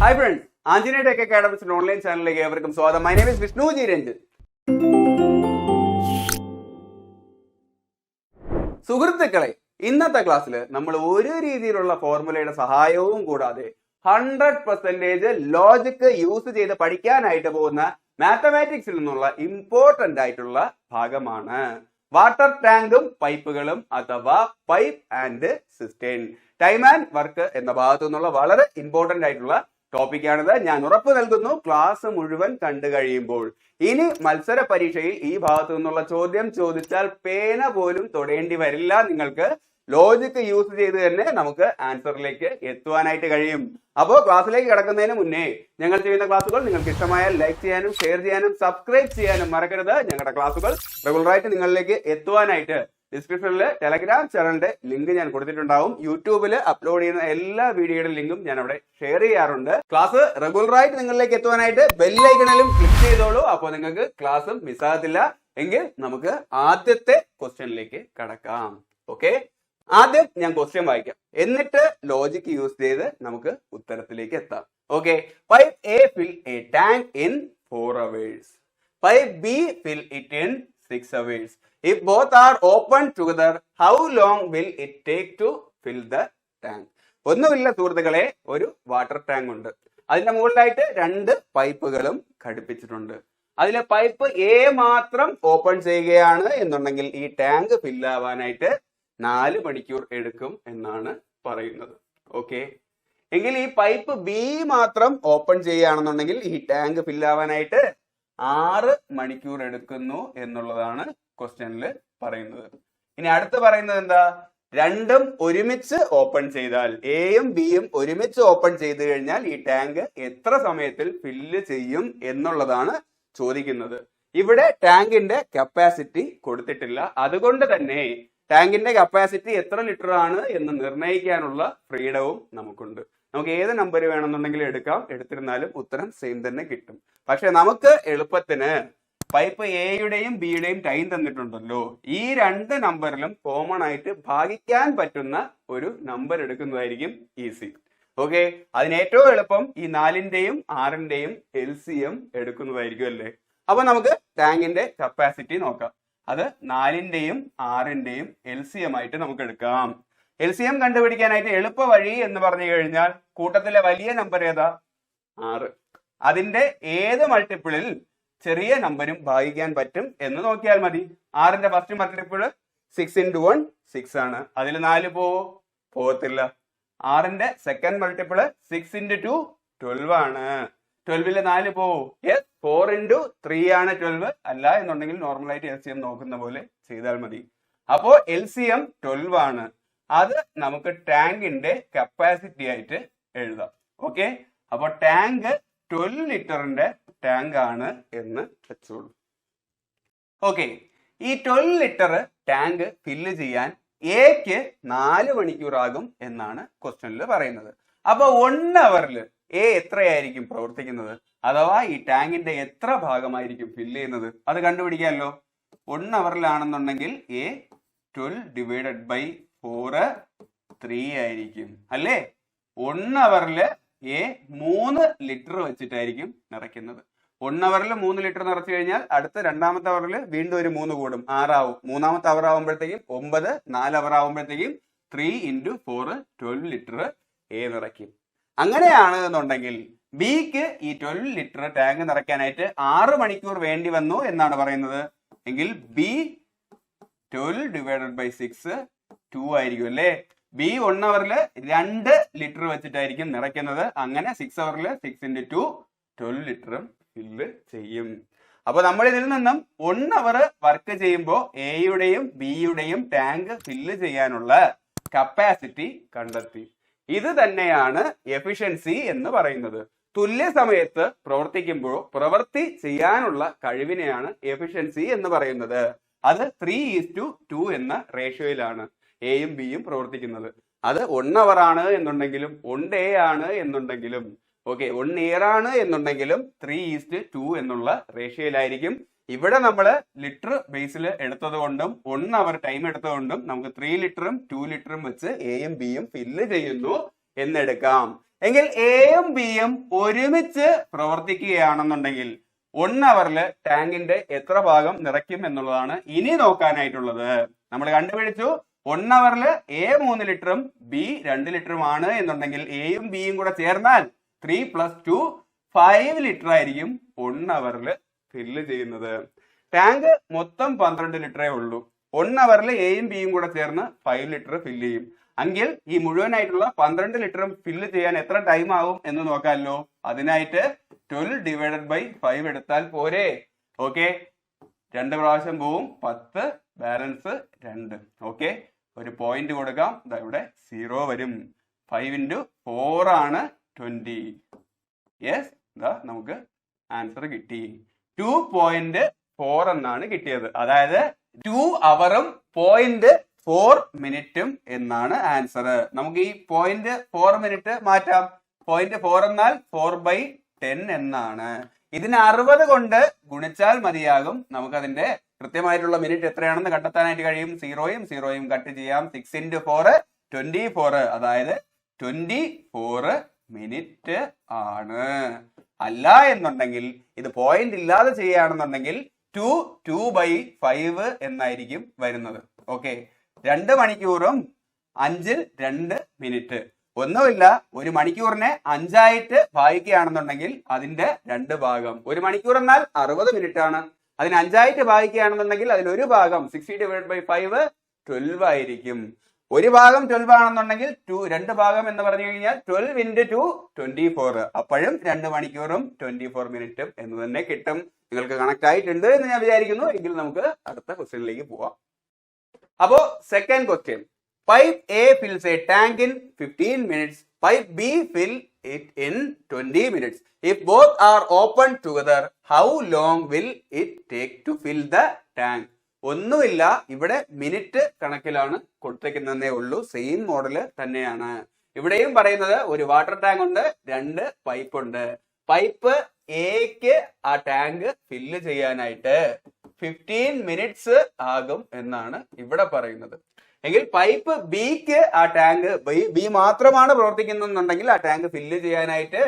Hi friends, Anjane Tech Academy's online channel ലേക്ക് ഏവർക്കും സ്വാഗതം. My name is Vishnu G. Ranjan. സുഹൃത്തുക്കളെ, ഇന്നത്തെ ക്ലാസ്സിൽ നമ്മൾ ഒരു രീതിയിലുള്ള ഫോർമുലയുടെ സഹായവും കൂടാതെ 100% ലോജിക് യൂസ് ചെയ്ത് പഠിക്കാനായിട്ട് പോകുന്ന മാത്തമാറ്റിക്സിൽ നിന്നുള്ള ഇമ്പോർട്ടന്റ് ആയിട്ടുള്ള ഭാഗമാണ് വാട്ടർ ടാങ്കും പൈപ്പുകളും അഥവാ pipe and cistern. Time and work എന്ന ഭാഗത്തു നിന്നുള്ള വളരെ ഇമ്പോർട്ടന്റ് ആയിട്ടുള്ള ടോപ്പിക്കാണിത്. ഞാൻ ഉറപ്പ് നൽകുന്നു ക്ലാസ് മുഴുവൻ കണ്ടു കഴിയുമ്പോൾ ഇനി മത്സര പരീക്ഷയിൽ ഈ ഭാഗത്തു നിന്നുള്ള ചോദ്യം ചോദിച്ചാൽ പേന പോലും തൊടേണ്ടി വരില്ല. നിങ്ങൾക്ക് ലോജിക് യൂസ് ചെയ്ത് തന്നെ നമുക്ക് ആൻസറിലേക്ക് എത്തുവാനായിട്ട് കഴിയും. അപ്പോൾ ക്ലാസ്സിലേക്ക് കിടക്കുന്നതിന് മുന്നേ ഞങ്ങൾ ചെയ്യുന്ന ക്ലാസ്സുകൾ നിങ്ങൾക്ക് ഇഷ്ടമായാൽ ലൈക്ക് ചെയ്യാനും ഷെയർ ചെയ്യാനും സബ്സ്ക്രൈബ് ചെയ്യാനും മറക്കരുത്. ഞങ്ങളുടെ ക്ലാസ്സുകൾ റെഗുലറായിട്ട് നിങ്ങളിലേക്ക് എത്തുവാനായിട്ട് ഡിസ്ക്രിപ്ഷനിൽ ടെലഗ്രാം ചാനലിന്റെ ലിങ്ക് ഞാൻ കൊടുത്തിട്ടുണ്ടാവും. യൂട്യൂബിൽ അപ്ലോഡ് ചെയ്യുന്ന എല്ലാ വീഡിയോയുടെ ലിങ്കും ഞാൻ അവിടെ ഷെയർ ചെയ്യാറുണ്ട്. ക്ലാസ് റെഗുലറായിട്ട് നിങ്ങളിലേക്ക് എത്തുവാനായിട്ട് ബെല്ലൈക്കണിലും ക്ലിക്ക് ചെയ്തോളൂ. അപ്പോൾ നിങ്ങൾക്ക് ക്ലാസ്സും മിസ്സാകത്തില്ല. എങ്കിൽ നമുക്ക് ആദ്യത്തെ ക്വസ്റ്റ്യനിലേക്ക് കടക്കാം. ഓക്കെ, ആദ്യം ഞാൻ ക്വസ്റ്റ്യൻ വായിക്കാം, എന്നിട്ട് ലോജിക് യൂസ് ചെയ്ത് നമുക്ക് ഉത്തരത്തിലേക്ക് എത്താം. Okay, pipe A fill a tank in 4 hours. Pipe B fill it in 6 hours. If both are open together, how long will it take to fill the tank? ഒന്നുമില്ല സുഹൃത്തുക്കളെ, ഒരു water tank ഉണ്ട്. അതിന്റെ മുകളിലായിട്ട് 2 പൈപ്പുകളും ഘടിപ്പിച്ചിട്ടുണ്ട്. അതിലെ പൈപ്പ് എ മാത്രം open ചെയ്യുകയാണ് എന്നുണ്ടെങ്കിൽ ഈ ടാങ്ക് ഫില്ലാവാനായിട്ട് 4 മണിക്കൂർ എടുക്കും എന്നാണ് പറയുന്നത്. ഓക്കെ, എങ്കിൽ ഈ പൈപ്പ് ബി മാത്രം ഓപ്പൺ ചെയ്യുകയാണെന്നുണ്ടെങ്കിൽ ഈ ടാങ്ക് ഫില്ലാവാനായിട്ട് 6 മണിക്കൂർ എടുക്കുന്നു എന്നുള്ളതാണ് ക്വസ്റ്റ്യനിൽ പറയുന്നത്. ഇനി അടുത്ത് പറയുന്നത് എന്താ, രണ്ടും ഒരുമിച്ച് ഓപ്പൺ ചെയ്താൽ, എയും ബിയും ഒരുമിച്ച് ഓപ്പൺ ചെയ്ത് കഴിഞ്ഞാൽ ഈ ടാങ്ക് എത്ര സമയത്തിൽ ഫില്ല് ചെയ്യും എന്നുള്ളതാണ് ചോദിക്കുന്നത്. ഇവിടെ ടാങ്കിന്റെ കപ്പാസിറ്റി കൊടുത്തിട്ടില്ല. അതുകൊണ്ട് തന്നെ ടാങ്കിന്റെ കപ്പാസിറ്റി എത്ര ലിറ്റർ ആണ് എന്ന് നിർണ്ണയിക്കാനുള്ള ഫ്രീഡവും നമുക്കുണ്ട്. നമുക്ക് ഏത് നമ്പർ വേണമെന്നുണ്ടെങ്കിലും എടുക്കാം, എടുത്തിരുന്നാലും ഉത്തരം സെയിം തന്നെ കിട്ടും. പക്ഷെ നമുക്ക് എളുപ്പത്തിന് പൈപ്പ് എയുടെയും ബിയുടെയും ടൈം തന്നിട്ടുണ്ടല്ലോ, ഈ 2 നമ്പറിലും കോമൺ ആയിട്ട് ഭാഗിക്കാൻ പറ്റുന്ന ഒരു നമ്പർ എടുക്കുന്നതായിരിക്കും ഈസി. ഓക്കെ, അതിന് ഏറ്റവും എളുപ്പം ഈ 4ന്റെയും 6ന്റെയും LCM എടുക്കുന്നതായിരിക്കും അല്ലേ. അപ്പൊ നമുക്ക് ടാങ്കിന്റെ കപ്പാസിറ്റി നോക്കാം. അത് 4ന്റെയും 6ന്റെയും LCM ആയിട്ട് നമുക്ക് എടുക്കാം. LCM കണ്ടുപിടിക്കാനായിട്ട് എളുപ്പ വഴി എന്ന് പറഞ്ഞു കഴിഞ്ഞാൽ കൂട്ടത്തിലെ വലിയ നമ്പർ ഏതാ, 6. അതിന്റെ ഏത് മൾട്ടിപ്പിളിൽ ചെറിയ നമ്പരും ഭാഗിക്കാൻ പറ്റും എന്ന് നോക്കിയാൽ മതി. 6ന്റെ ഫസ്റ്റ് മൾട്ടിപ്പിൾ 6 × 1 6 ആണ്. അതിൽ 4 പോകത്തില്ല. 6ന്റെ സെക്കൻഡ് മൾട്ടിപ്പിൾ 6 × 2 12 ആണ്. 12ല് 4 പോവും. യെസ്, 4 × 3 ആണ് 12. അല്ല എന്നുണ്ടെങ്കിൽ നോർമലായിട്ട് LCM നോക്കുന്ന പോലെ ചെയ്താൽ മതി. അപ്പോ LCM 12 ആണ്. അത് നമുക്ക് ടാങ്കിന്റെ കപ്പാസിറ്റി ആയിട്ട് എഴുതാം. ഓക്കെ, അപ്പൊ ടാങ്ക് 12 ലിറ്ററിന്റെ ടാങ്ക് ആണ് എന്ന് വെച്ചോളൂ. ഓക്കെ, ഈ 12 ലിറ്റർ ടാങ്ക് ഫില്ല് ചെയ്യാൻ എക്ക് 4 മണിക്കൂറാകും എന്നാണ് ക്വസ്റ്റ്യനിൽ പറയുന്നത്. അപ്പൊ 1 അവറിൽ എ എത്രയായിരിക്കും പ്രവർത്തിക്കുന്നത്, അഥവാ ഈ ടാങ്കിന്റെ എത്ര ഭാഗമായിരിക്കും ഫില്ല് ചെയ്യുന്നത് അത് കണ്ടുപിടിക്കാമല്ലോ. 1 അവറിലാണെന്നുണ്ടെങ്കിൽ എ 12 / 4 3 ആയിരിക്കും അല്ലേ. 1 അവറില് എ 3 ലിറ്റർ വെച്ചിട്ടായിരിക്കും നിറയ്ക്കുന്നത്. 1 അവറിൽ 3 ലിറ്റർ നിറച്ചു കഴിഞ്ഞാൽ അടുത്ത 2ാമത്തെ അവറിൽ വീണ്ടും ഒരു 3 കൂടും, 6 ആവും. 3ാമത്തെ അവർ ആവുമ്പോഴത്തേക്കും 9, 4 അവർ ആവുമ്പോഴത്തേക്കും 3 × 4 12 ലിറ്റർ എ നിറയ്ക്കും. അങ്ങനെയാണ് എന്നുണ്ടെങ്കിൽ ബിക്ക് ഈ 12 ലിറ്റർ ടാങ്ക് നിറയ്ക്കാനായിട്ട് 6 മണിക്കൂർ വേണ്ടി വന്നു എന്നാണ് പറയുന്നത്. എങ്കിൽ ബി 12 / 6 2 ആയിരിക്കും അല്ലേ. ബി 1 അവറിൽ 2 ലിറ്റർ വെച്ചിട്ടായിരിക്കും നിറയ്ക്കുന്നത്. അങ്ങനെ 6 അവറിൽ 6 × 2 12 ലിറ്ററും ഫില്ല് ചെയ്യും. അപ്പൊ നമ്മൾ ഇതിൽ നിന്നും 1 അവർ വർക്ക് ചെയ്യുമ്പോൾ എയുടെയും ബിയുടെയും ടാങ്ക് ഫില്ല് ചെയ്യാനുള്ള കപ്പാസിറ്റി കണ്ടെത്തി. ഇത് തന്നെയാണ് എഫിഷ്യൻസി എന്ന് പറയുന്നത്. തുല്യ സമയത്ത് പ്രവർത്തിക്കുമ്പോൾ പ്രവൃത്തി ചെയ്യാനുള്ള കഴിവിനെയാണ് എഫിഷ്യൻസി എന്ന് പറയുന്നത്. അത് 3:2 എന്ന റേഷ്യോയിലാണ് എയും ബിയും പ്രവർത്തിക്കുന്നത്. അത് 1 അവർ ആണ് എന്നുണ്ടെങ്കിലും 1 ഡേ ആണ് എന്നുണ്ടെങ്കിലും ഓക്കെ 1 ഇയർ ആണ് എന്നുണ്ടെങ്കിലും 3:2 എന്നുള്ള റേഷ്യോയിലായിരിക്കും. ഇവിടെ നമ്മൾ ലിറ്റർ ബേസിൽ എടുത്തത് കൊണ്ടും 1 അവർ ടൈം എടുത്തതുകൊണ്ടും നമുക്ക് 3 ലിറ്ററും 2 ലിറ്ററും വെച്ച് എയും ബിയും ഫില്ല് ചെയ്യുന്നു എന്നെടുക്കാം. എങ്കിൽ എയും ബിയും ഒരുമിച്ച് പ്രവർത്തിക്കുകയാണെന്നുണ്ടെങ്കിൽ 1 അവറിൽ ടാങ്കിന്റെ എത്ര ഭാഗം നിറയ്ക്കും എന്നുള്ളതാണ് ഇനി നോക്കാനായിട്ടുള്ളത്. നമ്മൾ കണ്ടുപിടിച്ചു 1 അവറിൽ എ 3 ലിറ്ററും ബി 2 ലിറ്ററുമാണ് എന്നുണ്ടെങ്കിൽ എയും ബിയും കൂടെ ചേർന്നാൽ 3 + 2 5 ലിറ്റർ ആയിരിക്കും 1 അവറിൽ ഫില്ല് ചെയ്യുന്നത്. ടാങ്ക് മൊത്തം 12 ലിറ്ററേ ഉള്ളൂ. 1 അവറിൽ എയും ബിയും കൂടെ ചേർന്ന് 5 ലിറ്റർ ഫില്ല് ചെയ്യും. എങ്കിൽ ഈ മുഴുവനായിട്ടുള്ള 12 ലിറ്ററും ഫില്ല് ചെയ്യാൻ എത്ര ടൈം ആവും എന്ന് നോക്കാമല്ലോ. അതിനായിട്ട് 12/5 എടുത്താൽ പോരെ. ഓക്കെ, 2 പ്രാവശ്യം പോവും, 10, ബാലൻസ് 2. ഓക്കെ, ഒരു പോയിന്റ് കൊടുക്കാം. ഇവിടെ 0 വരും. 5 × 4 ആണ് 20. യെസ്, നമുക്ക് ആൻസർ കിട്ടി. 2.4 എന്നാണ് കിട്ടിയത്. അതായത് 2 അവറും 0.4 മിനിറ്റും എന്നാണ് ആൻസർ. നമുക്ക് ഈ 0.4 മിനിറ്റ് മാറ്റാം. 0.4 എന്നാൽ 4/10 എന്നാണ്. ഇതിന് 60 കൊണ്ട് ഗുണിച്ചാൽ മതിയാകും. നമുക്കതിന്റെ കൃത്യമായിട്ടുള്ള മിനിറ്റ് എത്രയാണെന്ന് കണ്ടെത്താനായിട്ട് കഴിയും. 0യും കട്ട് ചെയ്യാം. 6 × 4 24. അതായത് 24 മിനിറ്റ് ആണ്. അല്ല എന്നുണ്ടെങ്കിൽ ഇത് പോയിന്റ് ഇല്ലാതെ ചെയ്യുകയാണെന്നുണ്ടെങ്കിൽ 2/5 എന്നായിരിക്കും വരുന്നത്. ഓക്കെ, 2 മണിക്കൂറും 5 2 മിനിറ്റ്. ഒന്നുമില്ല, 1 മണിക്കൂറിനെ 5 ആയിട്ട് ഭാഗിക്കുകയാണെന്നുണ്ടെങ്കിൽ അതിന്റെ 2 ഭാഗം. 1 മണിക്കൂർ എന്നാൽ 60 മിനിറ്റ് ആണ്. അതിന് 5 ആയിട്ട് ഭാഗിക്കുകയാണെന്നുണ്ടെങ്കിൽ അതിലൊരു ഭാഗം 60/5 12 ആയിരിക്കും. 1 ഭാഗം 12 ആണെന്നുണ്ടെങ്കിൽ 2 ഭാഗം എന്ന് പറഞ്ഞു കഴിഞ്ഞാൽ 12 × 2 24. അപ്പോഴും 2 മണിക്കൂറും 24 മിനിറ്റും എന്ന് തന്നെ കിട്ടും. നിങ്ങൾക്ക് കണക്ട് ആയിട്ടുണ്ട് എന്ന് ഞാൻ വിചാരിക്കുന്നു. എങ്കിൽ നമുക്ക് അടുത്ത ക്വസ്റ്റ്യനിലേക്ക് പോവാം. അപ്പോ second question, pipe A fills a tank in 15 minutes. Pipe B fill it in 20 minutes. If both are open together, how long will it take to fill the tank? ഒന്നുമില്ല, ഇവിടെ മിനിറ്റ് കണക്കിലാണ് കൊടുത്തേക്കുന്നതേ ഉള്ളൂ. സെയിം മോഡല് തന്നെയാണ്. ഇവിടെയും പറയുന്നത് ഒരു water tank ഉണ്ട്, 2 pipe ഉണ്ട്. Pipe എക്ക് ആ ടാങ്ക് ഫില്ല് ചെയ്യാനായിട്ട് 15 minutes ആകും എന്നാണ് ഇവിടെ പറയുന്നത്. എങ്കിൽ പൈപ്പ് ബിക്ക് ആ ടാങ്ക് ബി മാത്രമാണ് പ്രവർത്തിക്കുന്നുണ്ടെങ്കിൽ ആ ടാങ്ക് ഫില്ല് ചെയ്യാനായിട്ട്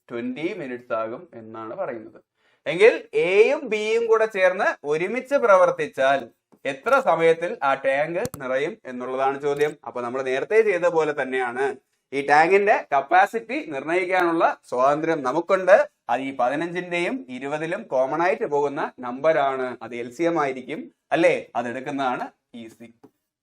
20 minutes ആകും എന്നാണ് പറയുന്നത്. എങ്കിൽ എയും ബിയും കൂടെ ചേർന്ന് ഒരുമിച്ച് പ്രവർത്തിച്ചാൽ എത്ര സമയത്തിൽ ആ ടാങ്ക് നിറയും എന്നുള്ളതാണ് ചോദ്യം. അപ്പൊ നമ്മൾ നേരത്തെ ചെയ്ത പോലെ തന്നെയാണ്. ഈ ടാങ്കിന്റെ കപ്പാസിറ്റി നിർണ്ണയിക്കാനുള്ള സ്വാതന്ത്ര്യം നമുക്കുണ്ട്. അത് ഈ 15ന്റെയും 20ലും കോമൺ ആയിട്ട് പോകുന്ന നമ്പറാണ്. അത് LCM ആയിരിക്കും അല്ലേ? അതെടുക്കുന്നതാണ് ഈസി.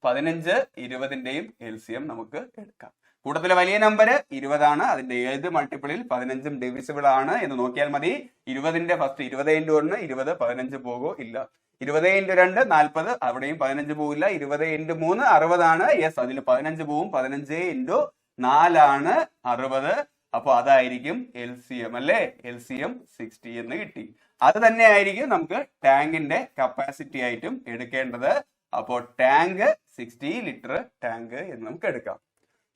15 20ന്റെയും LCM നമുക്ക് എടുക്കാം. കൂട്ടത്തിലെ വലിയ നമ്പർ 20 ആണ്. അതിന്റെ ഏത് മൾട്ടിപ്പിളിൽ 15ഉം ഡിവിസിബിൾ ആണ് എന്ന് നോക്കിയാൽ മതി. 20ന്റെ ഫസ്റ്റ് 20 × 1 20, 15 പോകോ ഇല്ല. 20 × 2 40, അവിടെയും 15 പോവില്ല. 20 × 3 60 ആണ്. യെസ്, അതിൽ 15 പോവും. 15 × 4 ആണ് 60. അപ്പൊ അതായിരിക്കും LCM അല്ലേ? LCM 60 എന്ന് കിട്ടി. അത് തന്നെ ആയിരിക്കും നമുക്ക് ടാങ്കിന്റെ കപ്പാസിറ്റി ആയിട്ടും എടുക്കേണ്ടത്. അപ്പോ ടാങ്ക് 60 ലിറ്റർ ടാങ്ക് എന്ന് നമുക്ക് എടുക്കാം.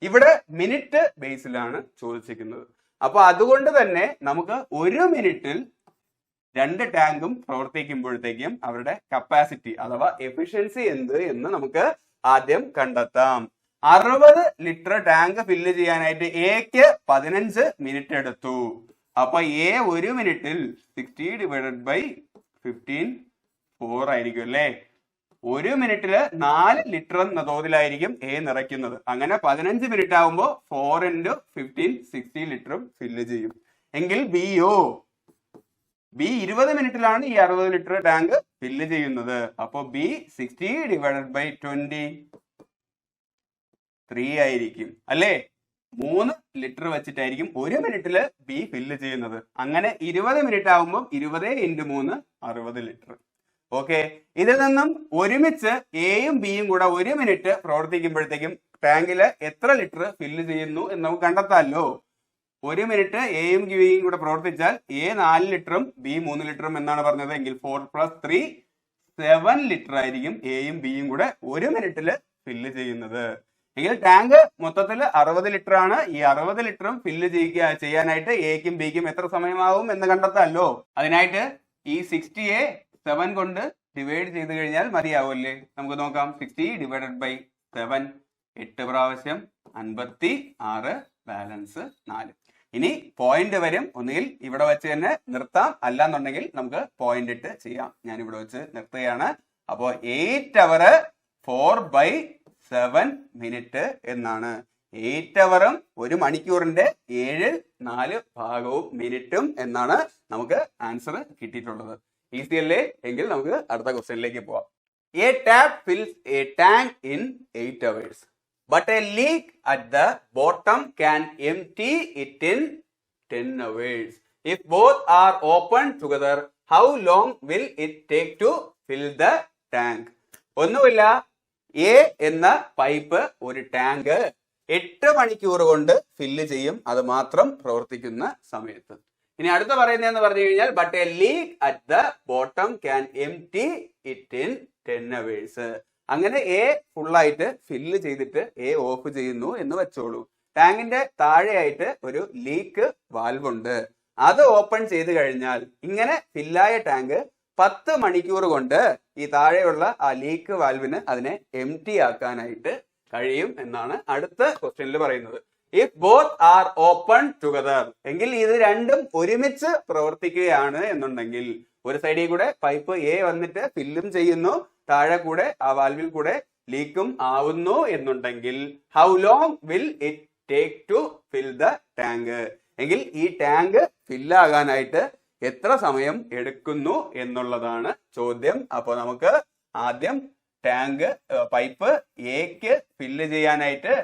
ഇവിടെ മിനിറ്റ് ബേസിലാണ് ചോദിച്ചിരിക്കുന്നത്. അപ്പൊ അതുകൊണ്ട് തന്നെ നമുക്ക് 1 മിനിറ്റിൽ 2 ടാങ്കും പ്രവർത്തിക്കുമ്പോഴത്തേക്കും അവരുടെ കപ്പാസിറ്റി അഥവാ എഫിഷ്യൻസി എന്ത് എന്ന് നമുക്ക് ആദ്യം കണ്ടെത്താം. 60 ലിറ്റർ ടാങ്ക് ഫില്ല് ചെയ്യാനായിട്ട് എക്ക് 15 മിനിറ്റ് എടുത്തു. അപ്പൊ എ 1 മിനിറ്റിൽ 60/15 4 ആയിരിക്കും അല്ലേ? 1 മിനിറ്റില് 4 ലിറ്റർ എന്ന തോതിലായിരിക്കും എ നിറയ്ക്കുന്നത്. അങ്ങനെ 15 മിനിറ്റ് ആകുമ്പോൾ 4 × 15 60 ലിറ്ററും ഫില്ല് ചെയ്യും. എങ്കിൽ ബി 20 മിനിറ്റിലാണ് ഈ 60 ലിറ്റർ ടാങ്ക് ഫില്ല് ചെയ്യുന്നത്. അപ്പൊ ബി 60/20 3 ആയിരിക്കും അല്ലേ? 3 ലിറ്റർ വെച്ചിട്ടായിരിക്കും 1 മിനിറ്റില് ബി ഫില്ല് ചെയ്യുന്നത്. അങ്ങനെ 20 മിനിറ്റ് ആകുമ്പോൾ 20 × 3 60 ലിറ്റർ. ഓക്കെ, ഇതിൽ നിന്നും ഒരുമിച്ച് എയും ബിയും കൂടെ 1 മിനിറ്റ് പ്രവർത്തിക്കുമ്പോഴത്തേക്കും ടാങ്കില് എത്ര ലിറ്റർ ഫില്ല് ചെയ്യുന്നു എന്ന് നമുക്ക് കണ്ടെത്താമല്ലോ. 1 മിനിറ്റ് എയും ബിയും കൂടെ പ്രവർത്തിച്ചാൽ എ 4 ലിറ്ററും ബി 3 ലിറ്ററും എന്നാണ് പറഞ്ഞത്. എങ്കിൽ 4 + 3 7 ലിറ്റർ ആയിരിക്കും എയും ബിയും കൂടെ 1 മിനിറ്റില് ഫില്ല് ചെയ്യുന്നത്. എങ്കിൽ ടാങ്ക് മൊത്തത്തിൽ 60 ലിറ്റർ ആണ്. ഈ 60 ലിറ്ററും ഫില്ല് ചെയ്യാനായിട്ട് എക്കും ബിക്കും എത്ര സമയമാവും എന്ന് കണ്ടെത്താമല്ലോ. അതിനായിട്ട് ഈ 60യെ 7 കൊണ്ട് ഡിവൈഡ് ചെയ്ത് കഴിഞ്ഞാൽ മതിയാവുമല്ലേ? നമുക്ക് നോക്കാം. 60 ÷ 7 8 പ്രാവശ്യം 56 ബാലൻസ് 4. ഇനി പോയിന്റ് വരും, ഒന്നുകിൽ ഇവിടെ വെച്ച് തന്നെ നിർത്താം, അല്ലാന്നുണ്ടെങ്കിൽ നമുക്ക് പോയിന്റ് ഇട്ട് ചെയ്യാം. ഞാൻ ഇവിടെ വെച്ച് നിർത്തുകയാണ്. അപ്പോ 8 അവർ 4/7 മിനിറ്റ് എന്നാണ്. 8 അവറും 1 മണിക്കൂറിന്റെ 7/4 ഭാഗവും മിനിറ്റും എന്നാണ് നമുക്ക് ആൻസർ കിട്ടിയിട്ടുള്ളത്. ഈസി അല്ലേ? എങ്കിൽ നമുക്ക് അടുത്ത ക്വസ്റ്റ്യനിലേക്ക് പോവാം. A tap fills a tank in 8 hours. But a leak at the bottom can empty it in 10 hours. If both are open together, how long will it take to fill the tank? ഒന്നുമില്ല, A എന്ന pipe ഒരു tank 8 മണിക്കൂർ കൊണ്ട് fill ചെയ്യും, അത് മാത്രം പ്രവർത്തിക്കുന്ന സമയത്ത്. ഇനി അടുത്ത പറയുന്നതെന്ന് പറഞ്ഞു കഴിഞ്ഞാൽ but A leak at the bottom can empty it in 10 hours. അങ്ങനെ എ ഫുള്ളായിട്ട് ഫില്ല് ചെയ്തിട്ട് എ ഓഫ് ചെയ്യുന്നു എന്ന് വെച്ചോളൂ. ടാങ്കിന്റെ താഴെയായിട്ട് ഒരു ലീക്ക് വാൽവ് ഉണ്ട്, അത് ഓപ്പൺ ചെയ്ത് കഴിഞ്ഞാൽ ഇങ്ങനെ ഫില്ലായ ടാങ്ക് 10 മണിക്കൂർ കൊണ്ട് ഈ താഴെയുള്ള ആ ലീക്ക് വാൽവിന് അതിനെ എംപ്റ്റി ആക്കാനായിട്ട് കഴിയും എന്നാണ് അടുത്ത ക്വസ്റ്റ്യനിൽ പറയുന്നത്. If both are open together, എങ്കിൽ ഇത് രണ്ടും ഒരുമിച്ച് പ്രവർത്തിക്കുകയാണ് എന്നുണ്ടെങ്കിൽ, ഒരു സൈഡിൽ കൂടെ പൈപ്പ് എ വന്നിട്ട് ഫില്ലും ചെയ്യുന്നു, താഴെ കൂടെ ആ വാൽവിൽ കൂടെ ലീക്കും ആവുന്നു എന്നുണ്ടെങ്കിൽ how long will it take to fill the tank, എങ്കിൽ ഈ ടാങ്ക് ഫില്ലാകാനായിട്ട് എത്ര സമയം എടുക്കുന്നു എന്നുള്ളതാണ് ചോദ്യം. അപ്പൊ നമുക്ക് ആദ്യം ടാങ്ക് പൈപ്പ് എക്ക് ഫില്ല് ചെയ്യാനായിട്ട്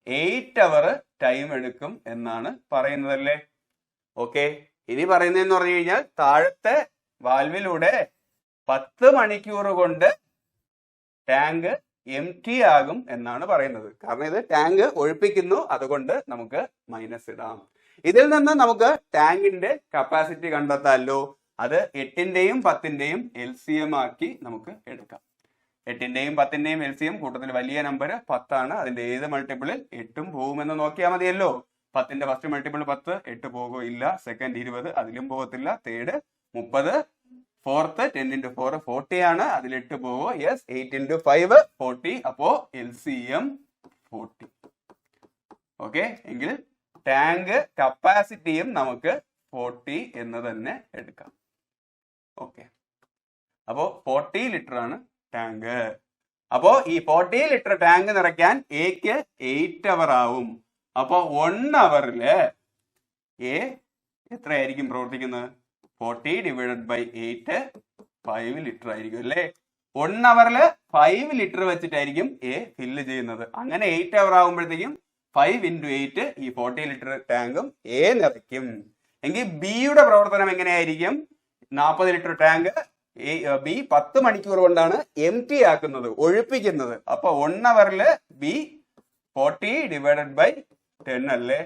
8 അവർ ടൈം എടുക്കും എന്നാണ് പറയുന്നതല്ലേ. ഓക്കെ, ഇനി പറയുന്നതെന്ന് പറഞ്ഞു കഴിഞ്ഞാൽ താഴത്തെ വാൽവിലൂടെ 10 മണിക്കൂർ കൊണ്ട് ടാങ്ക് എംപ്റ്റി ആകും എന്നാണ് പറയുന്നത്. കാരണം ഇത് ടാങ്ക് ഒഴിപ്പിക്കുന്നു, അതുകൊണ്ട് നമുക്ക് മൈനസ് ഇടാം. ഇതിൽ നിന്ന് നമുക്ക് ടാങ്കിന്റെ കപ്പാസിറ്റി കണ്ടെത്താമല്ലോ. അത് 8ന്റെയും 10ന്റെയും LCM ആക്കി നമുക്ക് എടുക്കാം. 8ന്റെയും 10ന്റെയും LCM കൂട്ടത്തിൽ വലിയ നമ്പർ 10 ആണ്. അതിന്റെ ഏത് മൾട്ടിപ്പിളിൽ 8ഉം പോകുമെന്ന് നോക്കിയാൽ മതിയല്ലോ. 10ന്റെ ഫസ്റ്റ് മൾട്ടിപ്പിൾ 10, 8 പോകുകയില്ല. സെക്കൻഡ് 20, അതിലും പോകത്തില്ല. തേർഡ് 30, ഫോർത്ത് 10 into 4 40 ആണ്, അതിൽ 8 പോകുമോ? യെസ്. 8 into 5 40. അപ്പോ LCM 40. ഓക്കെ, എങ്കിൽ ടാങ്ക് കപ്പാസിറ്റിയും നമുക്ക് 40 എന്ന് തന്നെ എടുക്കാം. ഓക്കെ, അപ്പോ 40 ലിറ്റർ ആണ് ടാങ്ക്. അപ്പോ ഈ 40 ലിറ്റർ ടാങ്ക് നിറയ്ക്കാൻ എക്ക് 8 അവർ ആവും. അപ്പൊ 1 അവറില് എ എത്രയായിരിക്കും പ്രവർത്തിക്കുന്നത്? 40 ഡിവൈഡഡ് ബൈ 8, 5 ലിറ്റർ ആയിരിക്കും അല്ലേ. 1 അവറില് 5 ലിറ്റർ വെച്ചിട്ടായിരിക്കും എ ഫില്ല് ചെയ്യുന്നത്. അങ്ങനെ 8 അവർ ആകുമ്പോഴത്തേക്കും 5 into 8 ഈ 40 ലിറ്റർ ടാങ്കും എ നിറയ്ക്കും. എങ്കിൽ ബിയുടെ പ്രവർത്തനം എങ്ങനെയായിരിക്കും? 40 ലിറ്റർ ടാങ്ക് ബി 10 മണിക്കൂർ കൊണ്ടാണ് എംപ്റ്റി ആക്കുന്നത്, ഒഴിപ്പിക്കുന്നത്. അപ്പൊ 1 അവറില് ബി 40 ഡിവൈഡഡ് ബൈ 10 അല്ലേ,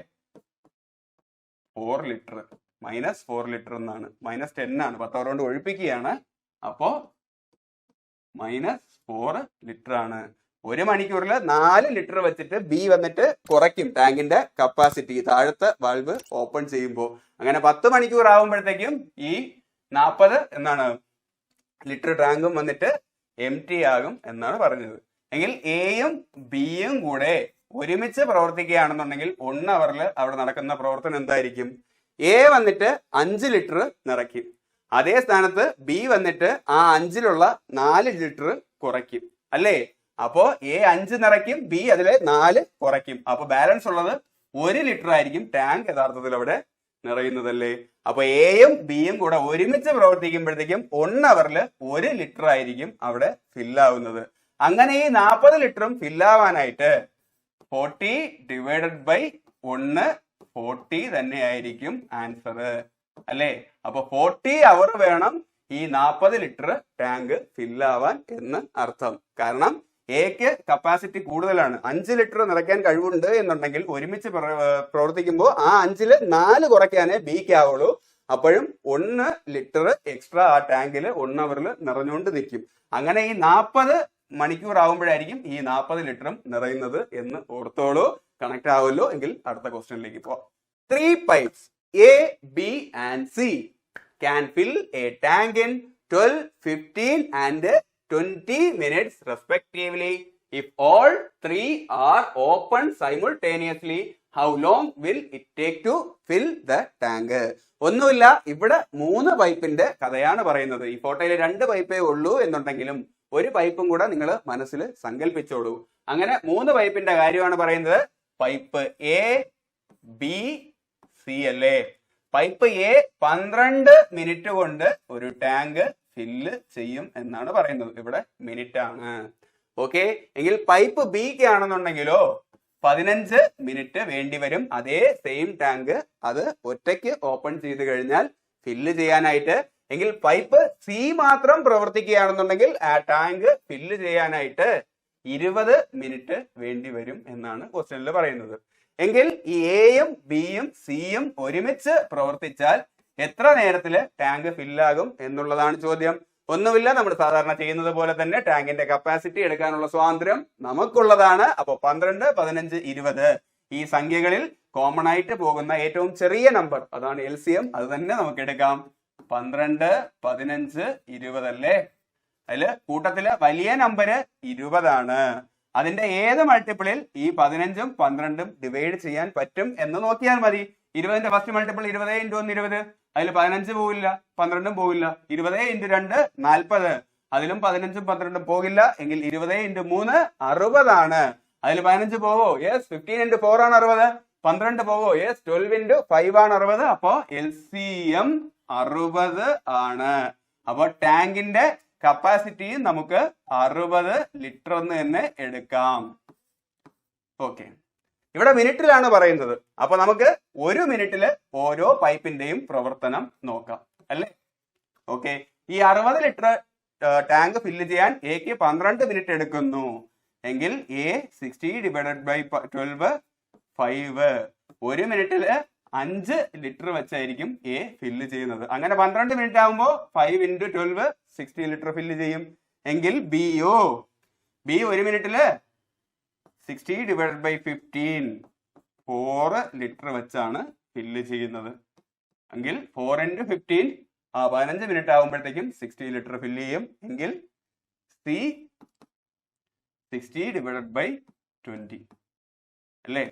4 ലിറ്റർ. -4 ലിറ്റർ എന്നാണ്, -10 ആണ്, 10 അവർ കൊണ്ട് ഒഴിപ്പിക്കുകയാണ്. അപ്പോ -4 ലിറ്റർ ആണ്. 1 മണിക്കൂറിൽ 4 ലിറ്റർ വെച്ചിട്ട് ബി വന്നിട്ട് കുറയ്ക്കും ടാങ്കിന്റെ കപ്പാസിറ്റി താഴത്തെ വാൽവ് ഓപ്പൺ ചെയ്യുമ്പോൾ. അങ്ങനെ 10 മണിക്കൂർ ആകുമ്പോഴത്തേക്കും ഈ 40 എന്നാണ് ലിറ്റർ ടാങ്കും വന്നിട്ട് എംപ്റ്റി ആകും എന്നാണ് പറഞ്ഞത്. എങ്കിൽ എയും ബിയും കൂടെ ഒരുമിച്ച് പ്രവർത്തിക്കുകയാണെന്നുണ്ടെങ്കിൽ 1 അവറിൽ അവിടെ നടക്കുന്ന പ്രവർത്തനം എന്തായിരിക്കും? എ വന്നിട്ട് 5 ലിറ്റർ നിറയ്ക്കും, അതേ സ്ഥാനത്ത് ബി വന്നിട്ട് ആ 5ലുള്ള 4 ലിറ്റർ കുറയ്ക്കും അല്ലേ. അപ്പോ എ 5 നിറയ്ക്കും, ബി അതിലെ 4 കുറയ്ക്കും. അപ്പൊ ബാലൻസ് ഉള്ളത് 1 ലിറ്റർ ആയിരിക്കും ടാങ്ക് യഥാർത്ഥത്തിൽ അവിടെ നിറയുന്നതല്ലേ. അപ്പൊ എയും ബിയും കൂടെ ഒരുമിച്ച് പ്രവർത്തിക്കുമ്പോഴത്തേക്കും 1 അവറിൽ 1 ലിറ്റർ ആയിരിക്കും അവിടെ ഫില്ലാവുന്നത്. അങ്ങനെ ഈ 40 ലിറ്ററും ഫില്ലാവാനായിട്ട് 40 ഡിവൈഡഡ് ബൈ 1 40 തന്നെയായിരിക്കും ആൻസർ അല്ലേ. അപ്പൊ 40 അവർ വേണം ഈ 40 ലിറ്റർ ടാങ്ക് ഫില്ലാവാൻ എന്ന് അർത്ഥം. കാരണം എക്ക് കപ്പാസിറ്റി കൂടുതലാണ്, 5 ലിറ്റർ നിറയ്ക്കാൻ കഴിവുണ്ട് എന്നുണ്ടെങ്കിൽ ഒരുമിച്ച് പ്രവർത്തിക്കുമ്പോൾ ആ 5ല് 4 കുറയ്ക്കാനേ ബിക്ക് ആവുള്ളൂ. അപ്പോഴും 1 ലിറ്റർ എക്സ്ട്രാ ആ ടാങ്കിൽ 1 അവറിൽ നിറഞ്ഞുകൊണ്ട് നിൽക്കും. അങ്ങനെ ഈ 40 മണിക്കൂർ ആവുമ്പോഴായിരിക്കും ഈ 40 ലിറ്ററും നിറയുന്നത് എന്ന് ഓർത്തോളൂ. കണക്ട് ആവുമല്ലോ. എങ്കിൽ അടുത്ത ക്വസ്റ്റ്യനിലേക്ക് പോവാം. 3 pipes A, B and C can fill a tank in 12, 15 and 20 minutes respectively If all three are open simultaneously, how long will it take to fill the tank? ഒന്നുമില്ല, ഇവിടെ 3 പൈപ്പിന്റെ കഥയാണ് പറയുന്നത്. ഈ ഫോട്ടോയിൽ 2 പൈപ്പേ ഉള്ളൂ എന്നുണ്ടെങ്കിലും ഒരു പൈപ്പും കൂടെ നിങ്ങൾ മനസ്സിൽ സങ്കല്പിച്ചോളൂ. അങ്ങനെ 3 പൈപ്പിന്റെ കാര്യമാണ് പറയുന്നത്. പൈപ്പ് എ, ബി, സി അല്ലേ. പൈപ്പ് എ 12 മിനിറ്റ് കൊണ്ട് ഒരു ടാങ്ക് ഫില്ല് ചെയ്യും എന്നാണ് പറയുന്നത്. ഇവിടെ മിനിറ്റ് ആണ്. ഓക്കെ, എങ്കിൽ പൈപ്പ് ബിക്ക് ആണെന്നുണ്ടെങ്കിലോ 15 മിനിറ്റ് വേണ്ടി വരും അതേ സെയിം ടാങ്ക് അത് ഒറ്റയ്ക്ക് ഓപ്പൺ ചെയ്ത് കഴിഞ്ഞാൽ ഫില്ല് ചെയ്യാനായിട്ട്. എങ്കിൽ പൈപ്പ് സി മാത്രം പ്രവർത്തിക്കുകയാണെന്നുണ്ടെങ്കിൽ ആ ടാങ്ക് ഫില്ല് ചെയ്യാനായിട്ട് 20 മിനിറ്റ് വേണ്ടി വരും എന്നാണ് ക്വസ്റ്റ്യനിൽ പറയുന്നത്. എങ്കിൽ ഈ എയും ബിയും സിയും ഒരുമിച്ച് പ്രവർത്തിച്ചാൽ എത്ര നേരത്തില് ടാങ്ക് ഫില്ലാകും എന്നുള്ളതാണ് ചോദ്യം. ഒന്നുമില്ല, നമ്മൾ സാധാരണ ചെയ്യുന്നത് പോലെ തന്നെ ടാങ്കിന്റെ കപ്പാസിറ്റി എടുക്കാനുള്ള സ്വാതന്ത്ര്യം നമുക്കുള്ളതാണ്. അപ്പൊ 12, 15, 20 ഈ സംഖ്യകളിൽ കോമൺ ആയിട്ട് പോകുന്ന ഏറ്റവും ചെറിയ നമ്പർ അതാണ് LCM. അത് തന്നെ നമുക്ക് എടുക്കാം. 12, 15, 20 അല്ലേ. അതില് കൂട്ടത്തില് വലിയ നമ്പര് 20 ആണ്. അതിന്റെ ഏത് മൾട്ടിപ്പിളിൽ ഈ 15ഉം 12ഉം ഡിവൈഡ് ചെയ്യാൻ പറ്റും എന്ന് നോക്കിയാൽ മതി. 20ന്റെ ഫസ്റ്റ് മൾട്ടിപ്പിൾ 20 × 1 20. അതിൽ 15 പോകില്ല, 12ഉം പോകില്ല. 20 × 2 40. അതിലും 15ഉം 12ഉം പോകില്ല. എങ്കിൽ 20 × 3 60 ആണ്. അതിൽ 15 പോവോ? യെസ്. 15 × 4 ആണ് 60. 12 പോവോ? യെസ്. 12 × 5 ആണ് 60. അപ്പോ LCM 60 ആണ്. അപ്പൊ ടാങ്കിന്റെ കപ്പാസിറ്റി നമുക്ക് 60 ലിറ്റർ എന്ന് തന്നെ എടുക്കാം. ഓക്കെ, ഇവിടെ മിനിറ്റിലാണ് പറയുന്നത്. അപ്പൊ നമുക്ക് 1 മിനിറ്റില് ഓരോ പൈപ്പിന്റെയും പ്രവർത്തനം നോക്കാം അല്ലേ. ഓക്കെ, ഈ 60 ലിറ്റർ ടാങ്ക് ഫില്ല് ചെയ്യാൻ എക്ക് 12 മിനിറ്റ് എടുക്കുന്നു എങ്കിൽ എ 60/12 5. 1 മിനിറ്റില് 5 ലിറ്റർ വെച്ചായിരിക്കും എ ഫില്ല് ചെയ്യുന്നത്. അങ്ങനെ 12 മിനിറ്റ് ആകുമ്പോൾ 5 × 12 60 ലിറ്റർ ഫില്ല് ചെയ്യും. എങ്കിൽ ബി 1 മിനിറ്റില് 60/15 4 ലിറ്റർ വെച്ചാണ് ഫില്ല് ചെയ്യുന്നത്. എങ്കിൽ 4 × 15 15 മിനിറ്റ് ആകുമ്പോഴത്തേക്കും 60 ലിറ്റർ ഫില്ല് ചെയ്യും. എങ്കിൽ സി 60/20 അല്ലേ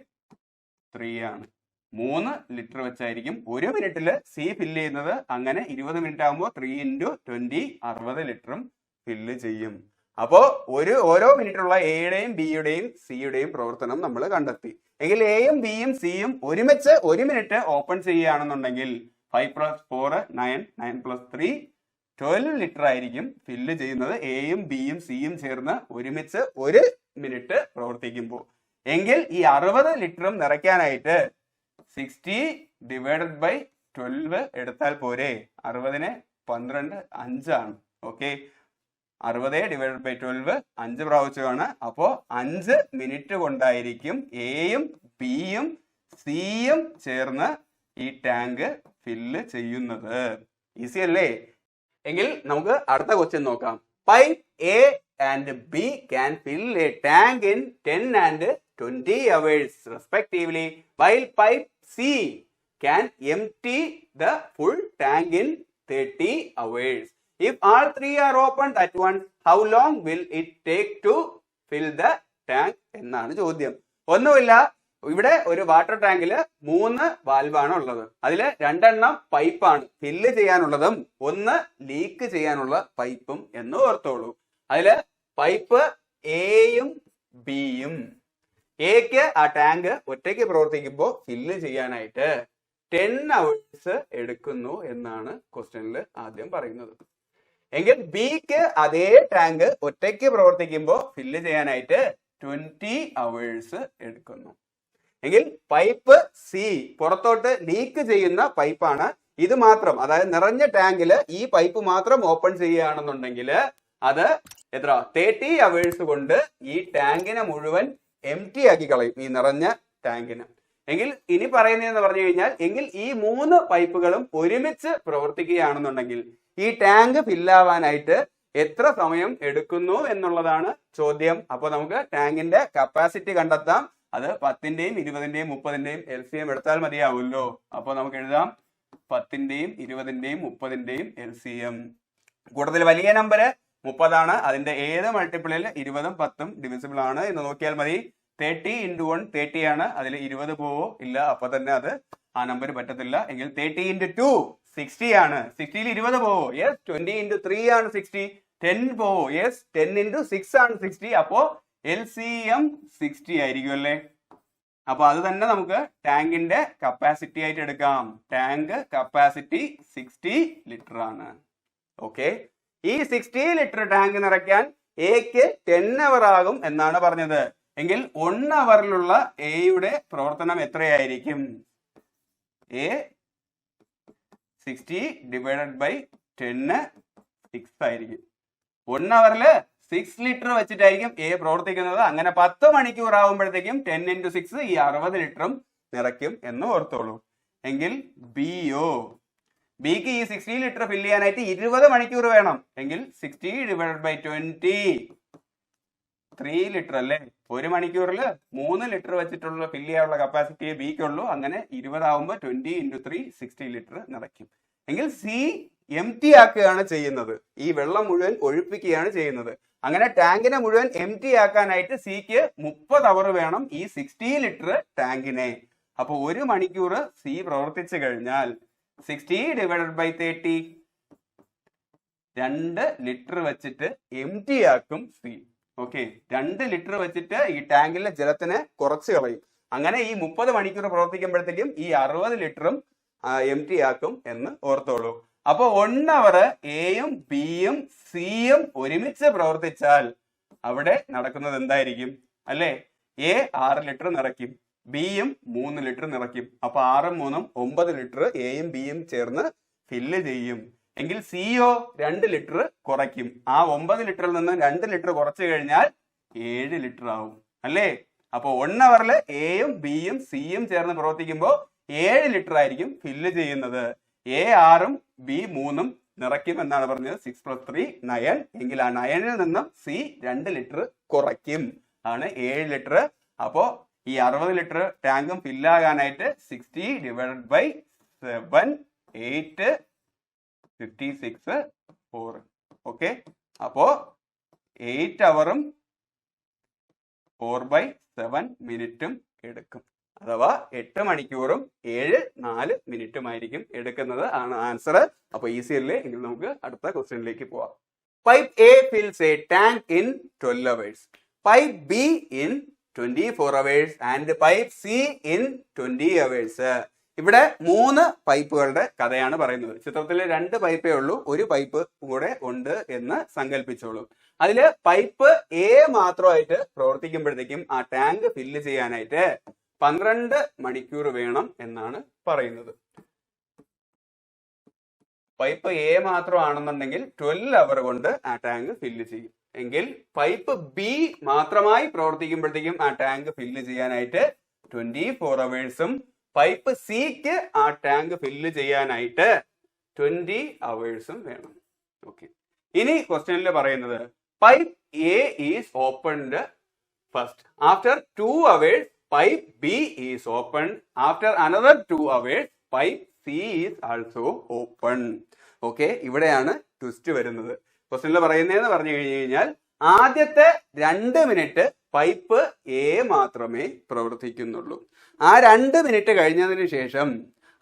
3 ആണ്. 3 ലിറ്റർ വെച്ചായിരിക്കും 1 മിനിറ്റില് സി ഫില്ല് ചെയ്യുന്നത്. അങ്ങനെ 20 മിനിറ്റ് ആകുമ്പോൾ 3 × 20 60 ലിറ്ററും ഫില്ല് ചെയ്യും. അപ്പോ ഓരോ മിനിറ്റുള്ള എയുടെയും ബിയുടെയും സിയുടെയും പ്രവർത്തനം നമ്മൾ കണ്ടെത്തി. എങ്കിൽ എയും ബിയും സിയും ഒരുമിച്ച് 1 മിനിറ്റ് ഓപ്പൺ ചെയ്യുകയാണെന്നുണ്ടെങ്കിൽ 5 + 4 9 9 + 3 12 ലിറ്റർ ആയിരിക്കും ഫില്ല് ചെയ്യുന്നത്. എയും ബിയും സിയും ചേർന്ന് ഒരുമിച്ച് 1 മിനിറ്റ് പ്രവർത്തിക്കുമ്പോൾ. എങ്കിൽ ഈ 60 ലിറ്ററും നിറയ്ക്കാനായിട്ട് 60/12 എടുത്താൽ പോരെ. 60നെ 12 5 ആണ്. ഓക്കെ, 60/12 5 പ്രാവശ്യമാണ്. അപ്പോ 5 മിനിറ്റ് കൊണ്ടായിരിക്കും എയും ബിയും സിയും ചേർന്ന് ഈ ടാങ്ക് ഫില്ല് ചെയ്യുന്നത്. ഈസി അല്ലേ. എങ്കിൽ നമുക്ക് അടുത്ത ക്വസ്റ്റ്യൻ നോക്കാം. Pipe A and B can fill a tank in 10 and 20 hours respectively, while pipe C can empty the full tank in 30 hours. If all 3 are opened at once, how long will it take to fill the tank എന്നാണ് ചോദ്യം. ഒന്നുമില്ല, ഇവിടെ ഒരു water ടാങ്കില് 3 വാൽവാണ് ഉള്ളത്. അതില് 2 എണ്ണം പൈപ്പാണ് fill ചെയ്യാനുള്ളതും 1 leak ചെയ്യാനുള്ള പൈപ്പും എന്ന് ഓർത്തോളൂ. അതില് പൈപ്പ് എയും ബിയും. എക്ക് ആ ടാങ്ക് ഒറ്റയ്ക്ക് പ്രവർത്തിക്കുമ്പോൾ ഫില്ല് ചെയ്യാനായിട്ട് 10 hours എടുക്കുന്നു എന്നാണ് ക്വസ്റ്റ്യനിൽ ആദ്യം പറയുന്നത്. എങ്കിൽ ബിക്ക് അതേ ടാങ്ക് ഒറ്റയ്ക്ക് പ്രവർത്തിക്കുമ്പോൾ ഫില്ല് ചെയ്യാനായിട്ട് 20 hours എടുക്കുന്നു. എങ്കിൽ പൈപ്പ് സി പുറത്തോട്ട് ലീക്ക് ചെയ്യുന്ന പൈപ്പാണ്. ഇത് മാത്രം, അതായത് നിറഞ്ഞ ടാങ്കില് ഈ പൈപ്പ് മാത്രം ഓപ്പൺ ചെയ്യുകയാണെന്നുണ്ടെങ്കിൽ അത് എത്ര 30 hours കൊണ്ട് ഈ ടാങ്കിനെ മുഴുവൻ എംറ്റി ആക്കി കളയും, ഈ നിറഞ്ഞ ടാങ്കിന്. എങ്കിൽ ഇനി പറയുന്നതെന്ന് പറഞ്ഞു കഴിഞ്ഞാൽ, എങ്കിൽ ഈ 3 പൈപ്പുകളും ഒരുമിച്ച് പ്രവർത്തിക്കുകയാണെന്നുണ്ടെങ്കിൽ ഈ ടാങ്ക് ഫില്ലാവാനായിട്ട് എത്ര സമയം എടുക്കുന്നു എന്നുള്ളതാണ് ചോദ്യം. അപ്പൊ നമുക്ക് ടാങ്കിന്റെ കപ്പാസിറ്റി കണ്ടെത്താം. അത് 10ന്റെയും 20ന്റെയും 30ന്റെയും LCM എടുത്താൽ മതിയാവുമല്ലോ. അപ്പൊ നമുക്ക് എഴുതാം 10ന്റെയും 20ന്റെയും 30ന്റെയും LCM. കൂടുതൽ വലിയ നമ്പർ 30 അതിന്റെ ഏത് മൾട്ടിപ്പിളിൽ 20ഉം 10ഉം ഡിവിസിബിൾ ആണ് എന്ന് നോക്കിയാൽ മതി. 30 into 1 30 ആണ്. അതിൽ 20 പോവോ ഇല്ല, അപ്പൊ തന്നെ അത് ആ നമ്പർ പറ്റത്തില്ല. എങ്കിൽ 30 into 2 60 ആണ്. 60ൽ 20 പോവോ? യെസ്. 20 into 3 ആണ് 60. 10 പോവോ? യെസ്. 10 into 6 ആണ് 60. അപ്പോ LCM 60 ആയിരിക്കും അല്ലേ? അപ്പൊ അത് തന്നെ നമുക്ക് ടാങ്കിന്റെ കപ്പാസിറ്റി ആയിട്ട് എടുക്കാം. ടാങ്ക് കപ്പാസിറ്റി 60 ലിറ്റർ ആണ്. ഓക്കെ, ഈ 60 ലിറ്റർ ടാങ്ക് നിറയ്ക്കാൻ എക്ക് 10 അവർ ആകും എന്നാണ് പറഞ്ഞത്. എങ്കിൽ 1 അവറിലുള്ള എയുടെ പ്രവർത്തനം എത്രയായിരിക്കും? എ 60 ഡിവൈഡഡ് ബൈ 10 6 ആയിരിക്കും. 1 അവറിൽ 6 ലിറ്റർ വെച്ചിട്ടായിരിക്കും എ പ്രവർത്തിക്കുന്നത്. അങ്ങനെ 10 മണിക്കൂർ ആകുമ്പോഴത്തേക്കും 10 into 6 ഈ 60 ലിറ്ററും നിറയ്ക്കും എന്ന് ഓർത്തോളൂ. എങ്കിൽ ബിക്ക് ഈ 60 ലിറ്റർ ഫില്ല് ചെയ്യാനായിട്ട് 20 മണിക്കൂർ വേണം. എങ്കിൽ 60 ഡിവൈഡഡ് ബൈ 20 3 ലിറ്റർ അല്ലേ? 1 മണിക്കൂറിൽ 3 ലിറ്റർ വെച്ചിട്ടുള്ള ഫില്ല് ചെയ്യാനുള്ള കപ്പാസിറ്റിയെ ബിക്കുള്ളൂ. അങ്ങനെ 20 ആവുമ്പോൾ 20 into 3 60 ലിറ്റർ നിറയ്ക്കും. എങ്കിൽ സി എംറ്റി ആക്കുകയാണ് ചെയ്യുന്നത്. ഈ വെള്ളം മുഴുവൻ ഒഴിപ്പിക്കുകയാണ് ചെയ്യുന്നത്. അങ്ങനെ ടാങ്കിനെ മുഴുവൻ എംറ്റി ആക്കാനായിട്ട് സിക്ക് 30 അവർ വേണം ഈ 60 ലിറ്റർ ടാങ്കിനെ. അപ്പൊ 1 മണിക്കൂർ സി പ്രവർത്തിച്ചു കഴിഞ്ഞാൽ 60 ഡിവൈഡഡ് ബൈ 30 2 ലിറ്റർ വെച്ചിട്ട് എംറ്റി ആക്കും സി. ഓക്കെ, 2 ലിറ്റർ വെച്ചിട്ട് ഈ ടാങ്കിലെ ജലത്തിനെ കുറച്ച് കളയും. അങ്ങനെ ഈ 30 മണിക്കൂർ പ്രവർത്തിക്കുമ്പോഴത്തേക്കും ഈ 60 ലിറ്ററും എംറ്റി ആക്കും എന്ന് ഓർത്തോളൂ. അപ്പൊ 1 അവർ എയും ബിയും സിയും ഒരുമിച്ച് പ്രവർത്തിച്ചാൽ അവിടെ നടക്കുന്നത് എന്തായിരിക്കും അല്ലെ? എ 6 ലിറ്റർ നിറയ്ക്കും, ബിയും 3 ലിറ്റർ നിറയ്ക്കും. അപ്പൊ 6ഉം 3ഉം 9 ലിറ്റർ എയും ബിയും ചേർന്ന് ഫില്ല് ചെയ്യും. എങ്കിൽ സിഒ 2 ലിറ്റർ കുറയ്ക്കും. ആ 9 ലിറ്ററിൽ നിന്ന് 2 ലിറ്റർ കുറച്ചു കഴിഞ്ഞാൽ 7 ലിറ്റർ ആവും അല്ലേ? അപ്പൊ 1 അവറിൽ എയും ബിയും സിയും ചേർന്ന് പ്രവർത്തിക്കുമ്പോൾ 7 ലിറ്റർ ആയിരിക്കും ഫില്ല് ചെയ്യുന്നത്. എ 6ഉം ബി 3ഉം നിറയ്ക്കും എന്നാണ് പറഞ്ഞത്. 6 + 3 9. എങ്കിൽ ആ 9ൽ നിന്നും സി 2 ലിറ്റർ കുറയ്ക്കും, ആണ് 7 ലിറ്റർ. അപ്പോ ഈ 60 ലിറ്റർ ടാങ്കും ഫില്ലാകാനായിട്ട് 60 ഡിവൈഡഡ് ബൈ 7 8 56 4. ഓക്കെ, അപ്പോ 8 അവറും 4/7 മിനിറ്റും എടുക്കും. അഥവാ 8 മണിക്കൂറും 4 മിനിറ്റുമായിരിക്കും എടുക്കുന്നത് ആണ് ആൻസർ. അപ്പൊ ഈസി അല്ലേ? എങ്കിൽ നമുക്ക് അടുത്ത ക്വസ്റ്റ്യനിലേക്ക് പോവാം. Pipe A fills a tank in 12 hours, pipe be in 24 hours and pipe C in 20 hours. ഇവിടെ 3 പൈപ്പുകളുടെ കഥയാണ് പറയുന്നത്. ചിത്രത്തിൽ 2 പൈപ്പേ ഉള്ളൂ, ഒരു പൈപ്പ് കൂടെ ഉണ്ട് എന്ന് സങ്കല്പിച്ചോളൂ. അതില് പൈപ്പ് എ മാത്രമായിട്ട് പ്രവർത്തിക്കുമ്പോഴത്തേക്കും ആ ടാങ്ക് ഫില്ല് ചെയ്യാനായിട്ട് 12 മണിക്കൂർ വേണം എന്നാണ് പറയുന്നത്. പൈപ്പ് എ മാത്രമാണെന്നുണ്ടെങ്കിൽ 12 അവർ കൊണ്ട് ആ ടാങ്ക് ഫില്ല് ചെയ്യും. എങ്കിൽ പൈപ്പ് ബി മാത്രമായി പ്രവർത്തിക്കുമ്പോഴത്തേക്കും ആ ടാങ്ക് ഫില്ല് ചെയ്യാനായിട്ട് 24 hours പൈപ്പ് സിക്ക് ആ ടാങ്ക് ഫില്ല് ചെയ്യാനായിട്ട് 20 hours വേണം. ഓക്കെ, ഇനി ക്വസ്റ്റ്യനിൽ പറയുന്നത് pipe A is opened first. After 2 hours pipe B is opened. After another 2 hours pipe C is also open. Okay, ഇവിടെയാണ് ട്വിസ്റ്റ് വരുന്നത്. ക്വസ്റ്റ്യനിൽ പറയുന്നതെന്ന് പറഞ്ഞു കഴിഞ്ഞാൽ ആദ്യത്തെ 2 മിനിറ്റ് പൈപ്പ് എ മാത്രമേ പ്രവർത്തിക്കുന്നുള്ളൂ. ആ 2 മിനിറ്റ് കഴിഞ്ഞതിന് ശേഷം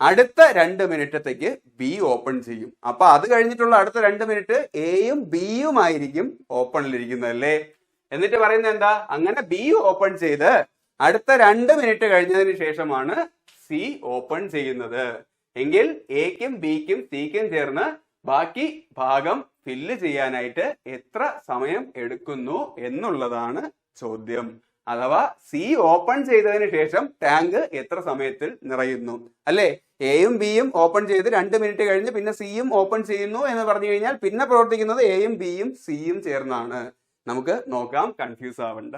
അടുത്ത 2 മിനിറ്റത്തേക്ക് ബി ഓപ്പൺ ചെയ്യും. അപ്പൊ അത് കഴിഞ്ഞിട്ടുള്ള അടുത്ത 2 മിനിറ്റ് എയും ബിയും ആയിരിക്കും ഓപ്പണിലിരിക്കുന്നത് അല്ലേ? എന്നിട്ട് പറയുന്നത് എന്താ? അങ്ങനെ ബി ഓപ്പൺ ചെയ്ത് അടുത്ത 2 മിനിറ്റ് കഴിഞ്ഞതിന് ശേഷമാണ് സി ഓപ്പൺ ചെയ്യുന്നത്. എങ്കിൽ എക്കും ബിക്കും സിക്കും ചേർന്ന് ബാക്കി ഭാഗം ഫില്ല് ചെയ്യാനായിട്ട് എത്ര സമയം എടുക്കുന്നു എന്നുള്ളതാണ് ചോദ്യം. അഥവാ സി ഓപ്പൺ ചെയ്തതിന് ശേഷം ടാങ്ക് എത്ര സമയത്തിൽ നിറയുന്നു അല്ലെ? എയും ബിയും ഓപ്പൺ ചെയ്ത് 2 മിനിറ്റ് കഴിഞ്ഞ് പിന്നെ സിയും ഓപ്പൺ ചെയ്യുന്നു എന്ന് പറഞ്ഞു കഴിഞ്ഞാൽ പിന്നെ പ്രവർത്തിക്കുന്നത് എയും ബിയും സിയും ചേർന്നാണ്. നമുക്ക് നോക്കാം, കൺഫ്യൂസ് ആവണ്ട.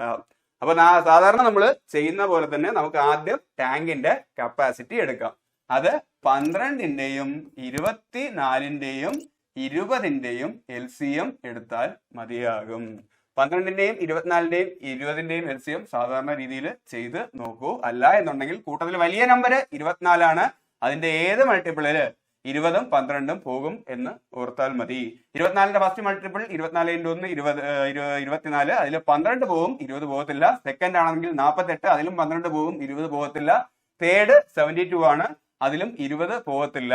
അപ്പൊ സാധാരണ നമ്മൾ ചെയ്യുന്ന പോലെ തന്നെ നമുക്ക് ആദ്യം ടാങ്കിന്റെ കപ്പാസിറ്റി എടുക്കാം. അത് 12ന്റെയും 24ന്റെയും 20ന്റെയും LCM എടുത്താൽ മതിയാകും. 12ന്റെയും 24ന്റെയും 20ന്റെയും LCM സാധാരണ രീതിയിൽ ചെയ്ത് നോക്കൂ. അല്ല എന്നുണ്ടെങ്കിൽ കൂട്ടത്തിൽ വലിയ നമ്പർ 24 ആണ്. അതിന്റെ ഏത് മൾട്ടിപ്പിളില് 20ഉം 12ഉം പോകും എന്ന് ഓർത്താൽ മതി. 24ന്റെ ഫസ്റ്റ് മൾട്ടിപ്പിൾ 24 × 1 24, അതിൽ 12 പോകും, 20 പോകത്തില്ല. സെക്കൻഡ് ആണെങ്കിൽ 48, അതിലും 12 പോകും, 20 പോകത്തില്ല. തേർഡ് 72 ആണ്, അതിലും 20 പോകത്തില്ല.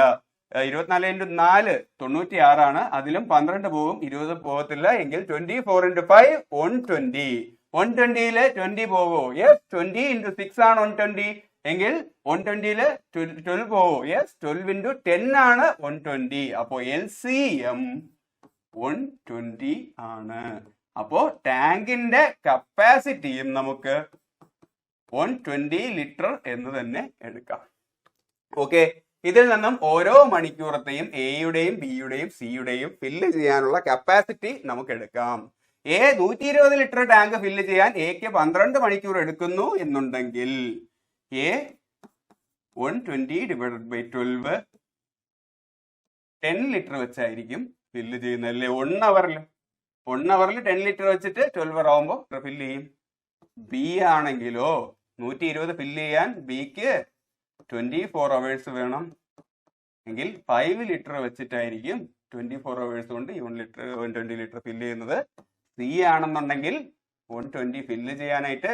24 × 4 96 ആണ്, അതിലും 12 പോകും, 20 പോകത്തില്ല. എങ്കിൽ 24 × 5 120. 120-ല് 20 പോകോ? യെസ്. 20 × 6 ആണ് 120. എങ്കിൽ 120-ല് 12 പോകോ? യെസ്. 12 × 10 ആണ് 120. അപ്പോ LCM 120 ആണ്. അപ്പോ ടാങ്കിന്റെ കപ്പാസിറ്റിയും നമുക്ക് 120 ലിറ്റർ എന്ന് തന്നെ എടുക്കാം. ഓക്കെ, ഇതിൽ നിന്നും ഓരോ മണിക്കൂറത്തെയും എയുടെയും ബിയുടെയും സിയുടെയും ഫില്ല് ചെയ്യാനുള്ള കപ്പാസിറ്റി നമുക്ക് എടുക്കാം. 120 ലിറ്റർ ടാങ്ക് ഫില്ല് ചെയ്യാൻ എക്ക് 12 മണിക്കൂർ എടുക്കുന്നു എന്നുണ്ടെങ്കിൽ എ 120 ഡിവൈഡഡ് ബൈ 12 10 ലിറ്റർ വെച്ചായിരിക്കും ഫില്ല് ചെയ്യുന്നത് അല്ലേ? 1 അവറിൽ 10 ലിറ്റർ വെച്ചിട്ട് 12 ആവുമ്പോൾ ഫില്ല് ചെയ്യും. ബി ആണെങ്കിലോ 120 ഫില്ല് ചെയ്യാൻ ബിക്ക് 24 അവേഴ്സ് വേണം. എങ്കിൽ 5 ലിറ്റർ വെച്ചിട്ടായിരിക്കും 24 അവേഴ്സ് കൊണ്ട് 120 ലിറ്റർ ഫില്ല് ചെയ്യുന്നത്. സി ആണെന്നുണ്ടെങ്കിൽ 120 ഫില്ല് ചെയ്യാനായിട്ട്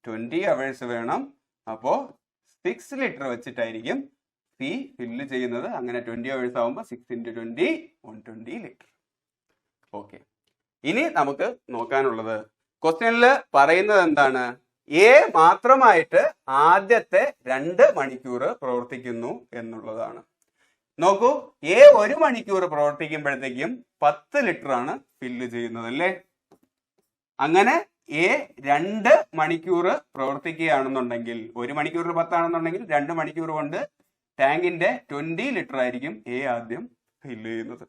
20 അവേഴ്സ് വേണം. അപ്പോ 6 ലിറ്റർ വെച്ചിട്ടായിരിക്കും സി ഫില്ല് ചെയ്യുന്നത്. അങ്ങനെ 20 അവേഴ്സ് ആവുമ്പോൾ 6 × 20 120 ലിറ്റർ. ഓക്കെ, ഇനി നമുക്ക് നോക്കാനുള്ളത് ക്വസ്റ്റ്യനിൽ പറയുന്നത് എന്താണ്? എ മാത്രമായിട്ട് ആദ്യത്തെ 2 മണിക്കൂർ പ്രവർത്തിക്കുന്നു എന്നുള്ളതാണ്. നോക്കൂ, എ 1 മണിക്കൂർ പ്രവർത്തിക്കുമ്പോഴത്തേക്കും 10 ലിറ്റർ ആണ് ഫില്ല് ചെയ്യുന്നത് അല്ലേ? അങ്ങനെ എ 2 മണിക്കൂർ പ്രവർത്തിക്കുകയാണെന്നുണ്ടെങ്കിൽ 1 മണിക്കൂറിൽ 10 ആണെന്നുണ്ടെങ്കിൽ 2 മണിക്കൂർ കൊണ്ട് ടാങ്കിന്റെ 20 ലിറ്റർ ആയിരിക്കും എ ആദ്യം ഫില്ല് ചെയ്യുന്നത്.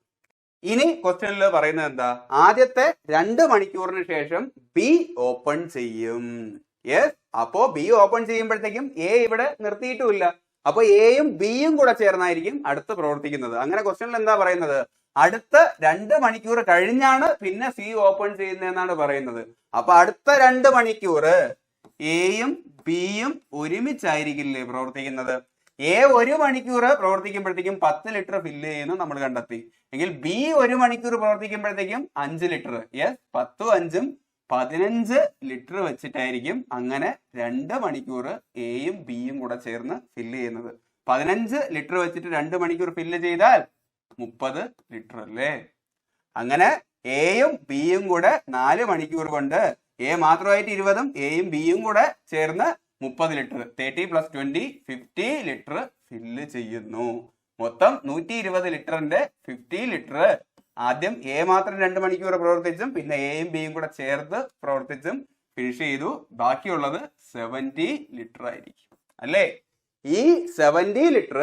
ഇനി ക്വസ്റ്റ്യനിൽ പറയുന്നത് എന്താ? ആദ്യത്തെ 2 മണിക്കൂറിന് ശേഷം ബി ഓപ്പൺ ചെയ്യും. യെസ്. അപ്പോ ബി ഓപ്പൺ ചെയ്യുമ്പോഴത്തേക്കും എ ഇവിടെ നിർത്തിയിട്ടുമില്ല. അപ്പൊ എയും ബിയും കൂടെ ചേർന്നായിരിക്കും അടുത്ത് പ്രവർത്തിക്കുന്നത്. അങ്ങനെ ക്വസ്റ്റ്യനിൽ എന്താ പറയുന്നത്? അടുത്ത 2 മണിക്കൂർ കഴിഞ്ഞാണ് പിന്നെ സി ഓപ്പൺ ചെയ്യുന്നതെന്നാണ് പറയുന്നത്. അപ്പൊ അടുത്ത 2 മണിക്കൂർ എയും ബിയും ഒരുമിച്ചായിരിക്കില്ലേ പ്രവർത്തിക്കുന്നത്? എ 1 മണിക്കൂർ പ്രവർത്തിക്കുമ്പോഴത്തേക്കും 10 ലിറ്റർ ഫില്ല് ചെയ്യുന്നു നമ്മൾ കണ്ടെത്തി. എങ്കിൽ ബി 1 മണിക്കൂർ പ്രവർത്തിക്കുമ്പോഴത്തേക്കും 5 ലിറ്റർ. യെസ്. 10ഉം 5ഉം 15 ലിറ്റർ വെച്ചിട്ടായിരിക്കും അങ്ങനെ 2 മണിക്കൂർ എയും ബിയും കൂടെ ചേർന്ന് ഫില്ല് ചെയ്യുന്നത്. 15 ലിറ്റർ വെച്ചിട്ട് 2 മണിക്കൂർ ഫില്ല് ചെയ്താൽ 30 ലിറ്റർ അല്ലേ? അങ്ങനെ എയും ബിയും കൂടെ 4 മണിക്കൂർ കൊണ്ട് എ മാത്രമായിട്ട് 20ഉം എയും ബിയും കൂടെ ചേർന്ന് 30 ലിറ്റർ 30 + 20 50 ലിറ്റർ ഫില്ല് ചെയ്യുന്നു. മൊത്തം 120 ലിറ്ററിന്റെ 50 ലിറ്റർ ആദ്യം എ മാത്രം 2 മണിക്കൂർ പ്രവർത്തിച്ചും പിന്നെ എയും ബിയും കൂടെ ചേർത്ത് പ്രവർത്തിച്ചും ഫിനിഷ് ചെയ്തു. ബാക്കിയുള്ളത് 70 ലിറ്റർ ആയിരിക്കും അല്ലേ? ഈ 70 ലിറ്റർ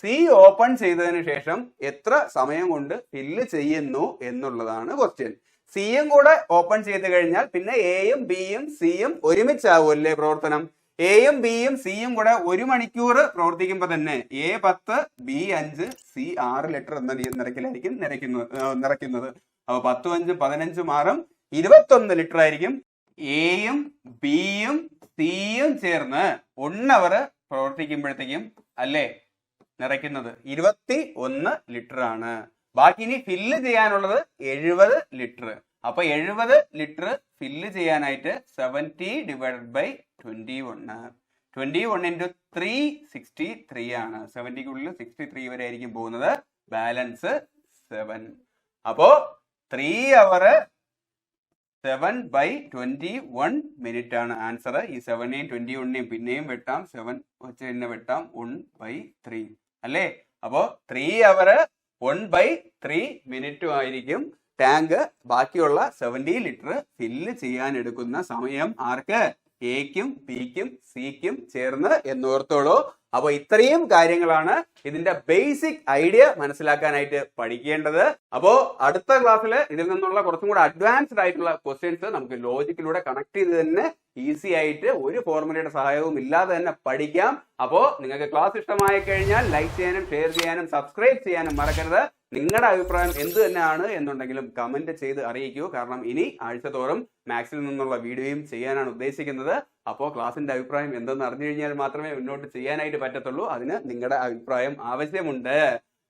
സി ഓപ്പൺ ചെയ്തതിന് ശേഷം എത്ര സമയം കൊണ്ട് ഫില്ല് ചെയ്യുന്നു എന്നുള്ളതാണ് ക്വസ്റ്റ്യൻ. സിയും കൂടെ ഓപ്പൺ ചെയ്ത് കഴിഞ്ഞാൽ പിന്നെ എയും ബിയും സിയും ഒരുമിച്ചാവും അല്ലേ പ്രവർത്തനം? എയും ബിയും സിയും കൂടെ 1 മണിക്കൂർ പ്രവർത്തിക്കുമ്പോൾ തന്നെ എ 10 ബി 5 സി 6 ലിറ്റർ എന്ന നിരക്കിലായിരിക്കും നിറയ്ക്കുന്നത്. അപ്പൊ 10ഉം 5ഉം 15ഉം 6ഉം 21 ലിറ്റർ ആയിരിക്കും എയും ബിയും സിയും ചേർന്ന് 1 അവർ പ്രവർത്തിക്കുമ്പോഴത്തേക്കും അല്ലേ നിറയ്ക്കുന്നത്. 21 ലിറ്റർ ആണ്. ബാക്കി ഇനി ഫില്ല് ചെയ്യാനുള്ളത് 70 ലിറ്റർ. അപ്പൊ 70 ലിറ്റർ ഫില്ല് ചെയ്യാനായിട്ട് 70 ഡിവൈഡഡ് ബൈ 21. 21 × 3 63 ആണ്. 70ക്കുള്ളിൽ 63 വരെ ആയിരിക്കും പോകുന്നത്. ബാലൻസ് 7. അപ്പോ 3 അവർ 7/21 മിനിറ്റ് ആണ് ആൻസർ. ഈ 7നെയും 21നെയും പിന്നെയും വെട്ടാം, 7 വെച്ച് തന്നെ വെട്ടാം. 1/3 അല്ലേ? അപ്പോ 3 അവർ 1/3 മിനിറ്റും ആയിരിക്കും ടാങ്ക് ബാക്കിയുള്ള 70 ലിറ്റർ ഫില്ല് ചെയ്യാൻ എടുക്കുന്ന സമയം. ആർക്ക്? എക്കും ബിക്കും സിക്കും ചേർന്ന് എന്നോർത്തോളൂ. അപ്പൊ ഇത്രയും കാര്യങ്ങളാണ് ഇതിന്റെ ബേസിക് ഐഡിയ മനസ്സിലാക്കാനായിട്ട് പഠിക്കേണ്ടത്. അപ്പോ അടുത്ത ക്ലാസ്സിൽ ഇതിൽ നിന്നുള്ള കുറച്ചും കൂടെ അഡ്വാൻസ്ഡ് ആയിട്ടുള്ള ക്വസ്റ്റ്യൻസ് നമുക്ക് ലോജിക്കിലൂടെ കണക്ട് ചെയ്ത് തന്നെ ഈസി ആയിട്ട് ഒരു ഫോർമുലയുടെ സഹായവും ഇല്ലാതെ തന്നെ പഠിക്കാം. അപ്പോ നിങ്ങൾക്ക് ക്ലാസ് ഇഷ്ടമായി കഴിഞ്ഞാൽ ലൈക്ക് ചെയ്യാനും ഷെയർ ചെയ്യാനും സബ്സ്ക്രൈബ് ചെയ്യാനും മറക്കരുത്. നിങ്ങളുടെ അഭിപ്രായം എന്ത് തന്നെയാണ് എന്നുണ്ടെങ്കിലും കമന്റ് ചെയ്ത് അറിയിക്കൂ. കാരണം ഇനി ആഴ്ചതോറും മാത്സിൽ നിന്നുള്ള വീഡിയോയും ചെയ്യാനാണ് ഉദ്ദേശിക്കുന്നത്. അപ്പോൾ ക്ലാസിന്റെ അഭിപ്രായം എന്തെന്ന് അറിഞ്ഞു കഴിഞ്ഞാൽ മാത്രമേ മുന്നോട്ട് ചെയ്യാനായിട്ട് പറ്റത്തുള്ളൂ. അതിന് നിങ്ങളുടെ അഭിപ്രായം ആവശ്യമുണ്ട്.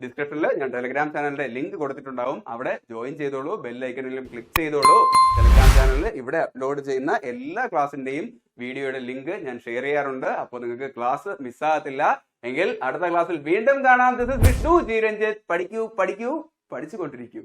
ഡിസ്ക്രിപ്ഷനിൽ ഞാൻ ടെലിഗ്രാം ചാനലിന്റെ ലിങ്ക് കൊടുത്തിട്ടുണ്ടാവും. അവിടെ ജോയിൻ ചെയ്തോളൂ, ബെല്ലൈക്കനിലും ക്ലിക്ക് ചെയ്തോളൂ. ടെലിഗ്രാം ചാനലിൽ ഇവിടെ അപ്ലോഡ് ചെയ്യുന്ന എല്ലാ ക്ലാസിന്റെയും വീഡിയോയുടെ ലിങ്ക് ഞാൻ ഷെയർ ചെയ്യാറുണ്ട്. അപ്പോൾ നിങ്ങൾക്ക് ക്ലാസ് മിസ്സാകത്തില്ല. എങ്കിൽ അടുത്ത ക്ലാസ്സിൽ വീണ്ടും കാണാം. This is Vishnu G Ranjith. പഠിക്കൂ പഠിക്കൂ പഠിച്ചുകൊണ്ടിരിക്കൂ.